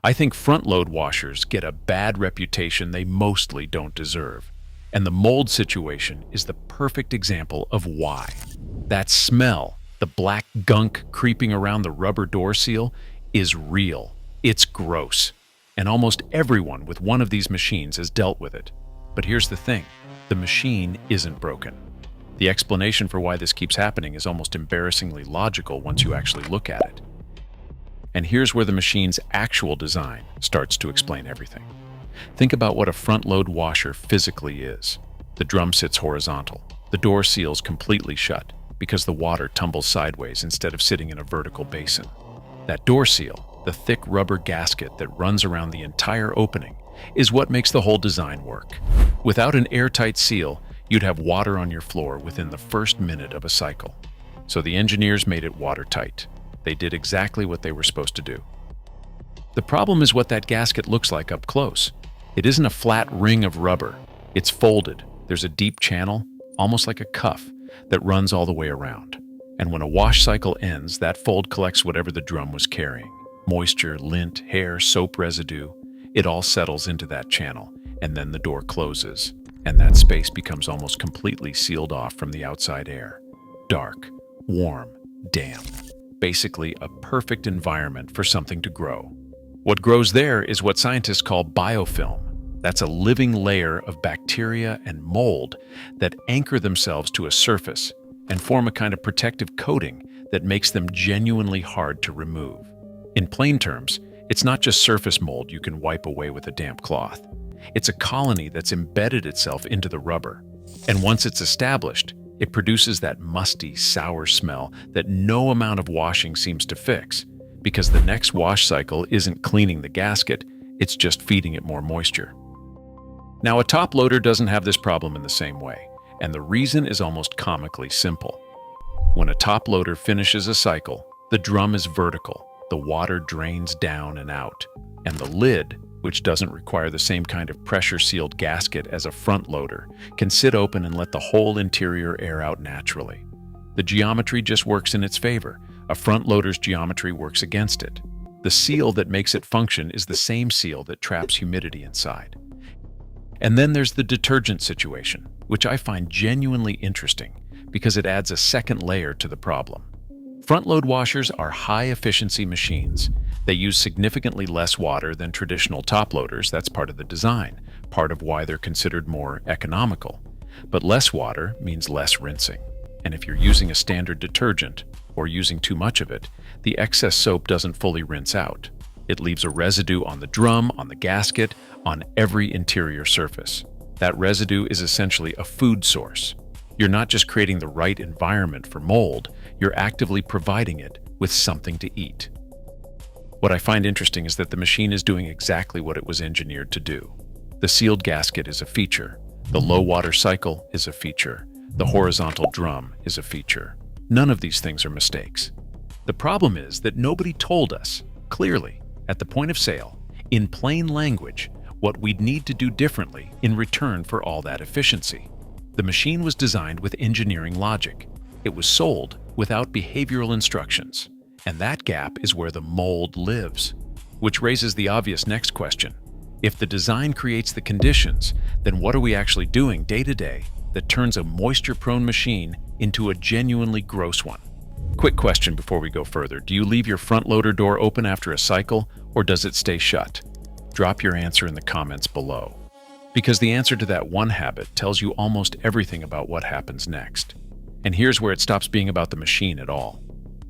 I think front-load washers get a bad reputation they mostly don't deserve. And the mold situation is the perfect example of why. That smell, the black gunk creeping around the rubber door seal, is real. It's gross. And almost everyone with one of these machines has dealt with it. But here's the thing, the machine isn't broken. The explanation for why this keeps happening is almost embarrassingly logical once you actually look at it. And here's where the machine's actual design starts to explain everything. Think about what a front-load washer physically is. The drum sits horizontal. The door seal's completely shut because the water tumbles sideways instead of sitting in a vertical basin. That door seal, the thick rubber gasket that runs around the entire opening, is what makes the whole design work. Without an airtight seal, you'd have water on your floor within the first minute of a cycle. So the engineers made it watertight. They did exactly what they were supposed to do. The problem is what that gasket looks like up close. It isn't a flat ring of rubber. It's folded. There's a deep channel, almost like a cuff, that runs all the way around. And when a wash cycle ends, that fold collects whatever the drum was carrying. Moisture, lint, hair, soap residue. It all settles into that channel, and then the door closes, and that space becomes almost completely sealed off from the outside air. Dark, warm, damp. Basically a perfect environment for something to grow. What grows there is what scientists call biofilm. That's a living layer of bacteria and mold that anchor themselves to a surface and form a kind of protective coating that makes them genuinely hard to remove. In plain terms, it's not just surface mold you can wipe away with a damp cloth. It's a colony that's embedded itself into the rubber. And once it's established, it produces that musty, sour smell that no amount of washing seems to fix, because the next wash cycle isn't cleaning the gasket, it's just feeding it more moisture. Now, a top loader doesn't have this problem in the same way, and the reason is almost comically simple. When a top loader finishes a cycle, the drum is vertical, the water drains down and out, and the lid, which doesn't require the same kind of pressure-sealed gasket as a front loader, can sit open and let the whole interior air out naturally. The geometry just works in its favor. A front loader's geometry works against it. The seal that makes it function is the same seal that traps humidity inside. And then there's the detergent situation, which I find genuinely interesting because it adds a second layer to the problem. Front-load washers are high-efficiency machines. They use significantly less water than traditional top loaders. That's part of the design, part of why they're considered more economical. But less water means less rinsing. And if you're using a standard detergent, or using too much of it, the excess soap doesn't fully rinse out. It leaves a residue on the drum, on the gasket, on every interior surface. That residue is essentially a food source. You're not just creating the right environment for mold, you're actively providing it with something to eat. What I find interesting is that the machine is doing exactly what it was engineered to do. The sealed gasket is a feature. The low water cycle is a feature. The horizontal drum is a feature. None of these things are mistakes. The problem is that nobody told us, clearly, at the point of sale, in plain language, what we'd need to do differently in return for all that efficiency. The machine was designed with engineering logic. It was sold without behavioral instructions. And that gap is where the mold lives. Which raises the obvious next question. If the design creates the conditions, then what are we actually doing day to day that turns a moisture-prone machine into a genuinely gross one? Quick question before we go further. Do you leave your front loader door open after a cycle, or does it stay shut? Drop your answer in the comments below. Because the answer to that one habit tells you almost everything about what happens next. And here's where it stops being about the machine at all.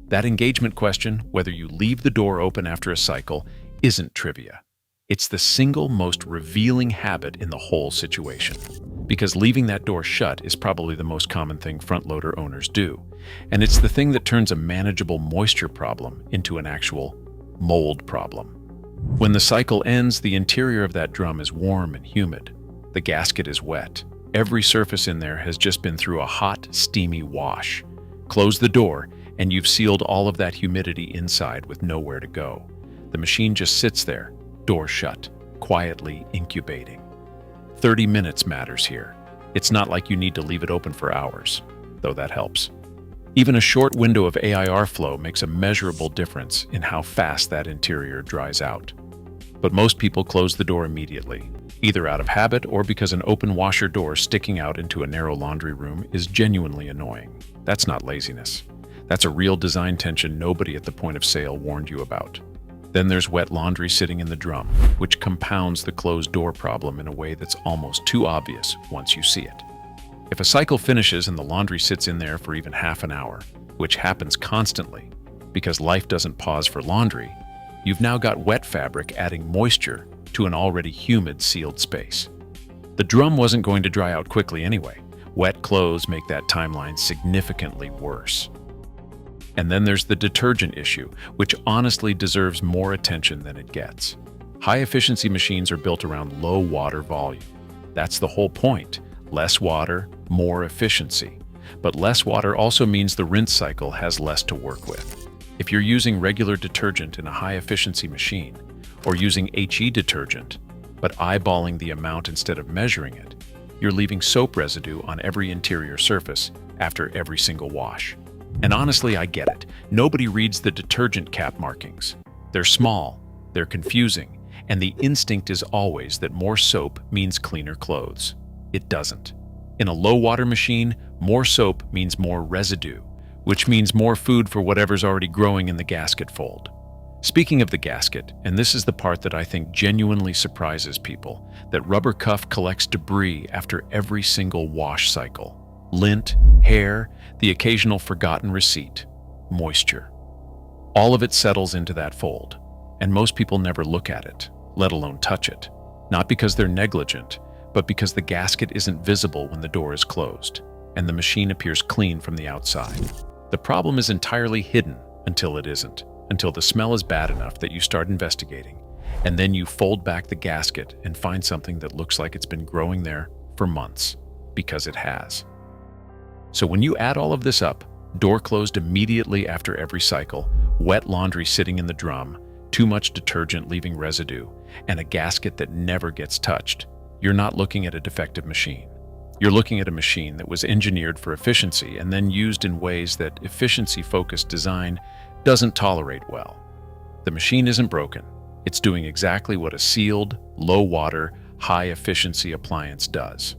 That engagement question, whether you leave the door open after a cycle, isn't trivia. It's the single most revealing habit in the whole situation. Because leaving that door shut is probably the most common thing front loader owners do. And it's the thing that turns a manageable moisture problem into an actual mold problem. When the cycle ends, the interior of that drum is warm and humid. The gasket is wet. Every surface in there has just been through a hot, steamy wash. Close the door, and you've sealed all of that humidity inside with nowhere to go. The machine just sits there, door shut, quietly incubating. 30 minutes matters here. It's not like you need to leave it open for hours, though that helps. Even a short window of AIR flow makes a measurable difference in how fast that interior dries out. But most people close the door immediately, either out of habit or because an open washer door sticking out into a narrow laundry room is genuinely annoying. That's not laziness. That's a real design tension nobody at the point of sale warned you about. Then there's wet laundry sitting in the drum, which compounds the closed door problem in a way that's almost too obvious once you see it. If a cycle finishes and the laundry sits in there for even half an hour, which happens constantly because life doesn't pause for laundry, you've now got wet fabric adding moisture to an already humid sealed space. The drum wasn't going to dry out quickly anyway. Wet clothes make that timeline significantly worse. And then there's the detergent issue, which honestly deserves more attention than it gets. High-efficiency machines are built around low water volume. That's the whole point. Less water, more efficiency. But less water also means the rinse cycle has less to work with. If you're using regular detergent in a high-efficiency machine, or using HE detergent, but eyeballing the amount instead of measuring it, you're leaving soap residue on every interior surface after every single wash. And honestly, I get it. Nobody reads the detergent cap markings. They're small, they're confusing, and the instinct is always that more soap means cleaner clothes. It doesn't. In a low-water machine, more soap means more residue, which means more food for whatever's already growing in the gasket fold. Speaking of the gasket, and this is the part that I think genuinely surprises people, that rubber cuff collects debris after every single wash cycle. Lint, hair, the occasional forgotten receipt, moisture. All of it settles into that fold, and most people never look at it, let alone touch it. Not because they're negligent, but because the gasket isn't visible when the door is closed, and the machine appears clean from the outside. The problem is entirely hidden until it isn't, until the smell is bad enough that you start investigating, and then you fold back the gasket and find something that looks like it's been growing there for months, because it has. So when you add all of this up, door closed immediately after every cycle, wet laundry sitting in the drum, too much detergent leaving residue, and a gasket that never gets touched, you're not looking at a defective machine. You're looking at a machine that was engineered for efficiency and then used in ways that efficiency-focused design doesn't tolerate well. The machine isn't broken. It's doing exactly what a sealed, low-water, high-efficiency appliance does.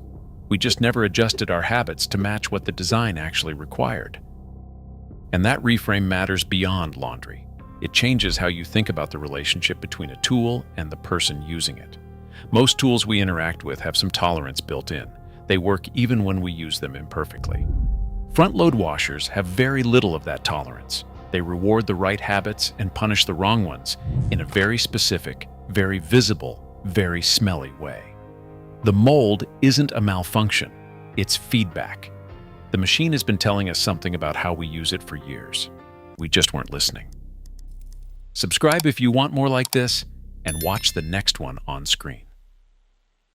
We just never adjusted our habits to match what the design actually required. And that reframe matters beyond laundry. It changes how you think about the relationship between a tool and the person using it. Most tools we interact with have some tolerance built in. They work even when we use them imperfectly. Front-load washers have very little of that tolerance. They reward the right habits and punish the wrong ones in a very specific, very visible, very smelly way. The mold isn't a malfunction, it's feedback. The machine has been telling us something about how we use it for years. We just weren't listening. Subscribe if you want more like this, and watch the next one on screen.